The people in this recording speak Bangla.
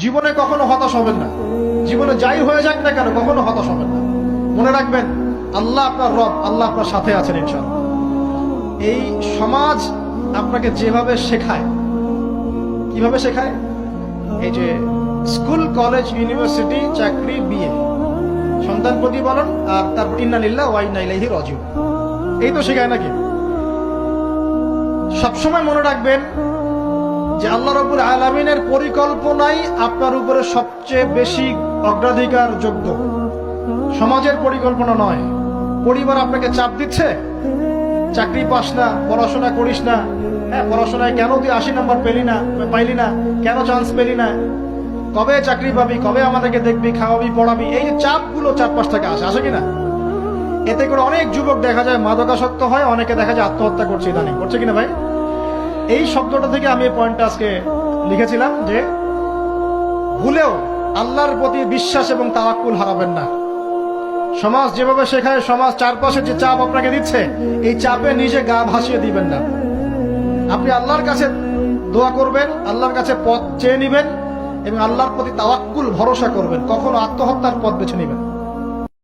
জীবনে কখনো হতাশ হবেন না। জীবনে যাই হয়ে যাক না কেন কখনো হতাশ হবেন না। মনে রাখবেন আল্লাহ আপনার রব, আল্লাহ আপনার সাথে আছেন ইনশাআল্লাহ। এই সমাজ আপনাকে যেভাবে শেখায়, কিভাবে শেখায়, এই যে স্কুল, কলেজ, ইউনিভার্সিটি, চাকরি, বিয়ে, সন্তান প্রতিপালন, আর তারপর ইন্না লিল্লাহি ওয়া ইন্না ইলাইহি রাজিউন, এই তো শেখায় নাকি? সবসময় মনে রাখবেন যে আল্লাহ রাব্বুল আলামিনের পরিকল্পনাই আপনার উপরে সবচেয়ে বেশি অগ্রাধিকার যোগ্য, সমাজের পরিকল্পনা নয়। পরিবার আপনাকে চাপ দিচ্ছে, চাকরি পাস না, পড়াশোনা করিস না, হ্যাঁ পড়াশোনায় কেন তুই 80 নম্বর পাইলি না, কেন চান্স পেলি না, কবে চাকরি পাবি, কবে আমাদেরকে দেখবি, খাওয়াবি, পড়াবি, এই যে চাপগুলো চারপাশ থেকে আসে কিনা? এতে করে অনেক যুবক দেখা যায় মাদকাসক্ত হয়, অনেকে দেখা যায় আত্মহত্যা করছে, ইদানিং করছে কিনা ভাই? এই শব্দটা থেকে আমি এই পয়েন্টটা আজকে লিখেছিলাম যে ভুলেও আল্লাহর প্রতি বিশ্বাস এবং তাওয়াক্কুল হারাবেন না। সমাজ যেভাবে শেখায়, সমাজ চারপাশে যে চাপ আপনাকে দিচ্ছে, এই চাপে নিজে গা ভাসিয়ে দিবেন না। আপনি আল্লাহর কাছে দোয়া করবেন, আল্লাহর কাছে পথ চেয়ে নিবেন এবং আল্লাহর প্রতি তাওয়াক্কুল ভরসা করবেন। কখনো আত্মহত্যার পথ বেছে নিবেন।